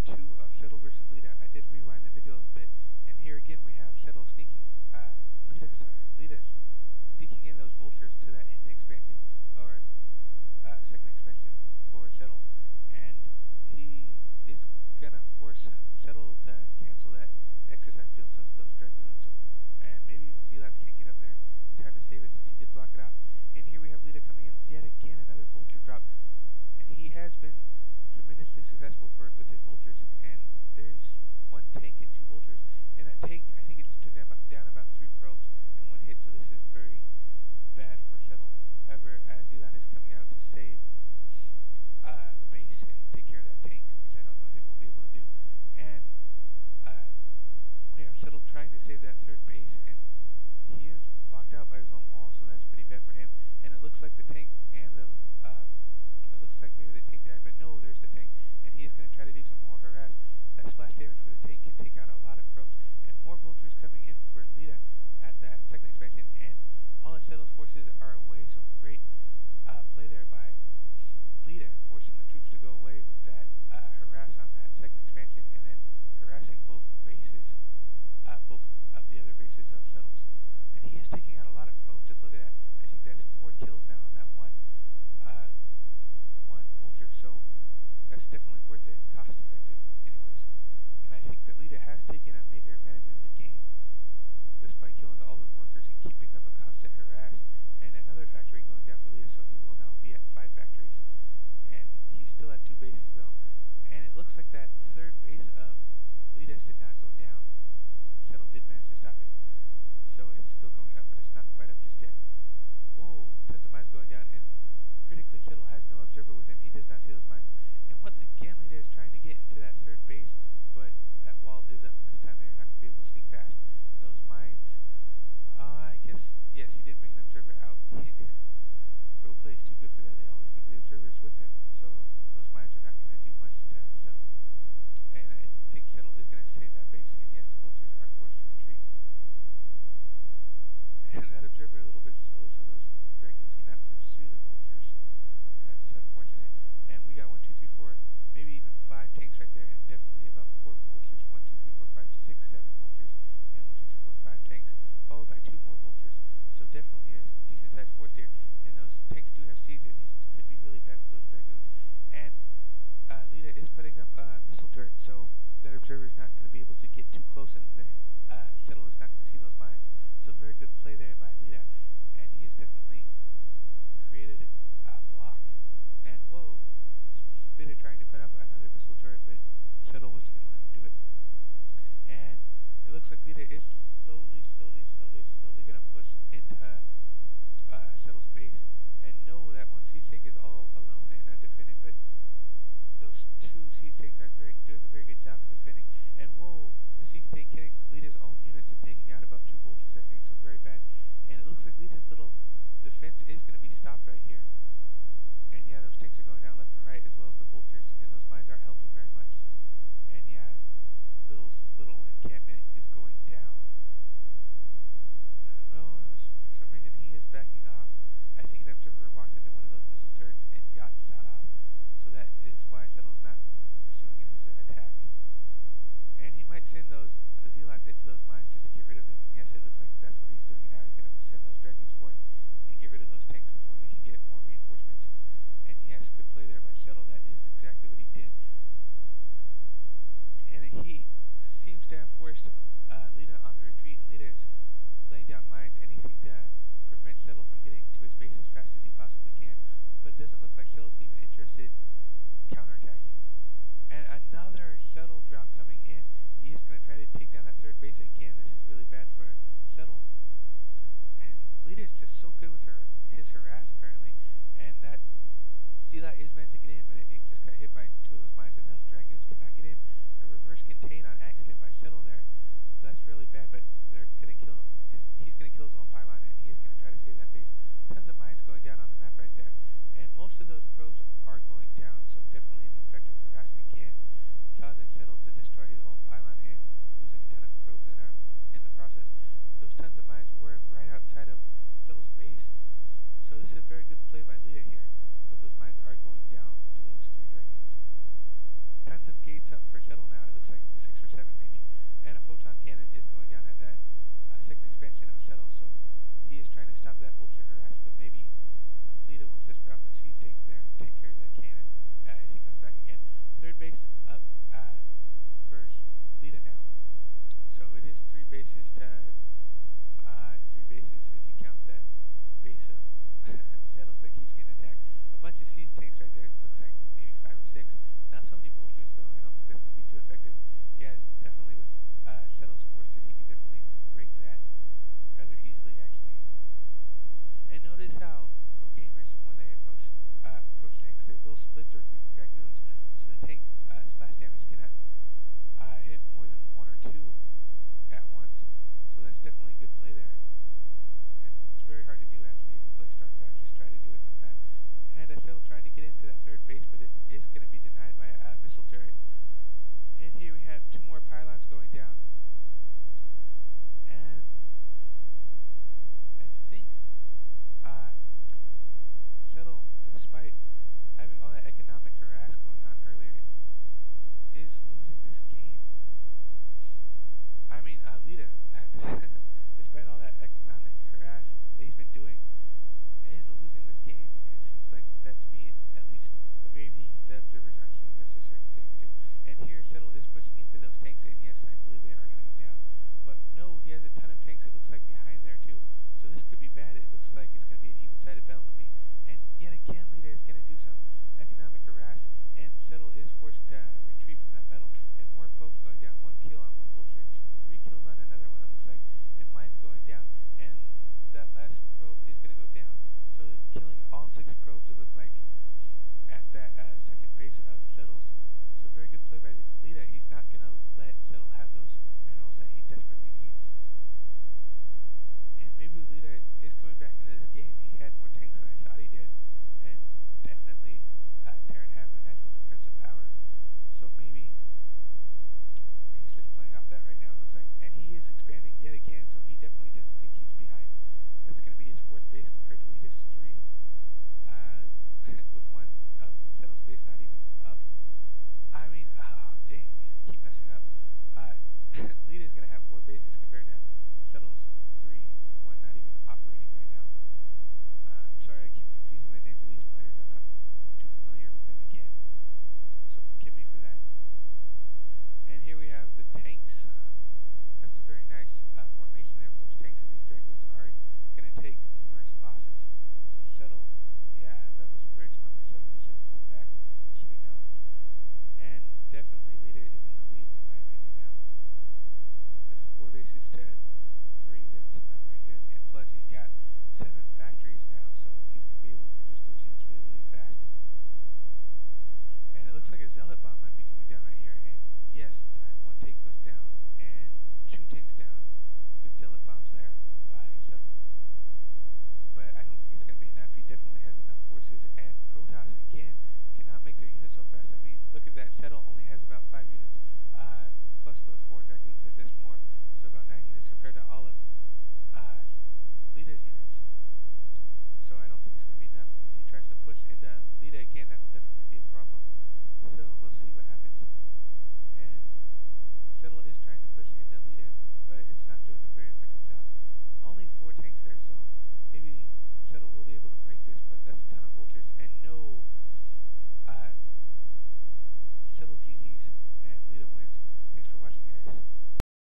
2 of Shuttle versus Leta. I did rewind the video a bit, and here again we have Shuttle sneaking, Leta sneaking in those vultures to that hidden expansion, or second expansion for Shuttle, and he is gonna force Shuttle to cancel that Nexus, I feel, since those Dragoons, and maybe even Zelats can't get up there in time to save it since he did block it off. And here we have Leta coming in with yet again another vulture drop, and he has been tremendously successful with his vultures, and there's one tank and 2 vultures, and that tank, I think it just took down about 3 probes in 1 hit, so this is very bad for Shuttle. However, Zealot is coming out to save the base and take care of that tank, which I don't know if it will be able to do, and we have Shuttle trying to save that 3rd base, and he is blocked out by his own wall, so that's pretty bad for him. And it looks like the tank and the it looks like maybe the tank died, but no, there's the tank, and he is going to try to do some more harass. That splash damage for the tank can take out a lot of probes, and more vultures coming in for Leta at that second expansion, and all of Shuttle's forces are away, so great play there by Leta, forcing the troops to go away with that harass on that second expansion, and then harassing both bases, both of the other bases of Shuttle's. And he is taking out a lot of probes. Just look at that. I think that's 4 kills now on that one vulture, so that's definitely worth it, cost effective anyways. And I think that Leta has taken a major advantage in this game, just by killing all those workers and keeping up a constant harass. And another factory going down for Leta, so he will now be at 5 factories, and he's still at 2 bases though. And it looks like that 3rd base of Leta's did not go down. Shuttle did manage to stop it, so it's still going up, but it's not quite up just yet. Whoa, tons of mines going down, and critically Shuttle has no observer with him. He does not see those mines, and once again Leta is trying to get into that 3rd base, but that wall is up, and this time they're not going to be able to sneak past. And those mines, I guess, yes, he did bring the observer out. Pro play is too good for that. They always bring the observers with them, so those mines are not going to do much to Shuttle. And I think Shuttle is going to save that base, and yes, the vultures are forced to retreat. And that observer a little bit slow, so those Dragoons cannot pursue the vultures. That's unfortunate. And we got 1, 2, 3, 4, maybe even 5 tanks right there, and definitely about 4 vultures. 1, 2, 3, 4, 5, 6, 7 vultures, and 1, 2, 3, 4, 5 tanks, followed by 2 more vultures. So definitely a decent sized force here. And those tanks do have seeds, and these could be really bad for those Dragoons. And Leta is putting up a missile turret, so that observer is not going to be able to get too close, and the Shuttle is not going to see those mines. So very good play there by Leta, and he has definitely created a block. And whoa, Leta trying to put up another missile turret, but Shuttle wasn't going to let him do it. And it looks like Leta is slowly going to push into Shuttle's base. And know that one siege tank is all alone and undefended, but those 2 siege tanks aren't doing a very good job in defending. And whoa, the siege tank hitting Leta's own units and taking out about 2 vultures, I think, so very bad. And it looks like Leta's little defense is going to be stopped right here. And yeah, those tanks are going down left and right, as well as the vultures, and those mines aren't helping very much. And yeah, little encampment is going down. No, for some reason he is backing off. I think an observer walked into one of those missile turrets and got shot off, so that is why Shuttle is not pursuing in his attack. And he might send those Zealots into those mines just to get rid of them, and yes, it looks like that's what he's doing, and now he's going to send those Dragoons forth and get rid of those tanks before they can get more reinforcements. And yes, good play there by Shuttle. That is exactly what he did. And he seems to have forced Leta on the retreat, and Leta is laying down mines, anything to prevent Shuttle from getting to his base as fast as he possibly can. But it doesn't look like Shuttle's even interested in counterattacking. And another Shuttle drop coming in. He is going to try to take down that 3rd base again. This is really bad for Shuttle. And Leta is just so good with his harass, apparently. And that Zealot is meant to get in, but it just got hit by 2 of those mines, and those Dragoons cannot get in. A reverse contain on accident by Shuttle there. points up for Shuttle now. It looks like 6 or 7 maybe. And a photon cannon is going down at that second expansion of Shuttle, so he is trying to stop that vulture harass, but maybe Leta will just drop a siege tank there and take care of that cannon if he comes back again. Third base up for Leta now. So it is 3 bases to 3 bases if you count that base of Shuttles that keeps getting attacked. A bunch of siege tanks right there. It looks like maybe 5 or 6. Not so many vultures though. I don't think that's going to be too effective. Yeah, definitely with Shuttle's forces, he can definitely break that rather easily actually. And notice how pro gamers, when they approach tanks, they will split their dragoons, so the tank splash damage cannot hit more than 1 or 2 at once. So that's definitely a good play there. And it's very hard to do actually if you play StarCraft. Just try to do it sometime. And a Shuttle trying to get into that third base, but it is going to be denied by a missile turret. And here we have 2 more pylons going down. And I think Shuttle, despite having all that economic harass going on earlier, is losing this game. I mean, Leta, despite all that economic harass that he's been doing, is losing this game. It seems like that to me, at least. But maybe the observers aren't showing us a certain thing or two. And here, Shuttle is pushing into those tanks, and yes, I believe they are going to go down. But no, he has a ton of tanks, it looks like, behind there too. So this could be bad. It looks like it's going to be an even-sided battle to me. And yet again, Leta is going to do some economic harass, and Shuttle is forced to retreat from that battle. And more probes going down. 1 kill on 1 vulture, 3 kills on another one, it looks like. And mines going down, and that last probe is going to go down. So killing all 6 probes, it looked like, at that second base of Shuttle's. So very good play by Leta. He's not going to let Shuttle have those minerals that he desperately needs. And maybe Leta is coming back into this game. He had more tanks than I thought he did. And definitely Terran have their natural defensive power. So maybe he's just playing off that right now, it looks like. And he is expanding yet again, so he definitely doesn't think he's behind. That's going to be his 4th base compared to Leta's 3. With one of Shuttle's base not even up. I mean, dang, I keep messing up. Leta's going to have 4 bases compared to Shuttle's 3, with one not even operating right now. I'm sorry I keep confusing the names of these players. I'm not too familiar with them again, so forgive me for that. And here we have the tanks. That's a very nice formation there with those tanks, and these dragoons are going to take numerous losses. So Shuttle, yeah, that was very smart by Shuttle. He should have pulled back. He should have known. And definitely Leta is in the lead, in my opinion, now. With 4 bases to 3, that's not very good. And plus, he's got 7 factories now, so he's going to be able to produce those units really, really fast. And it looks like a Zealot bomb might be coming down right here. And yes, 1 tank goes down, and 2 tanks down. Good Zealot bombs there by Shuttle. But I don't think it's going to be enough. He definitely has enough forces, and Protoss, again, cannot make their units so fast. I mean, look at that. Shuttle only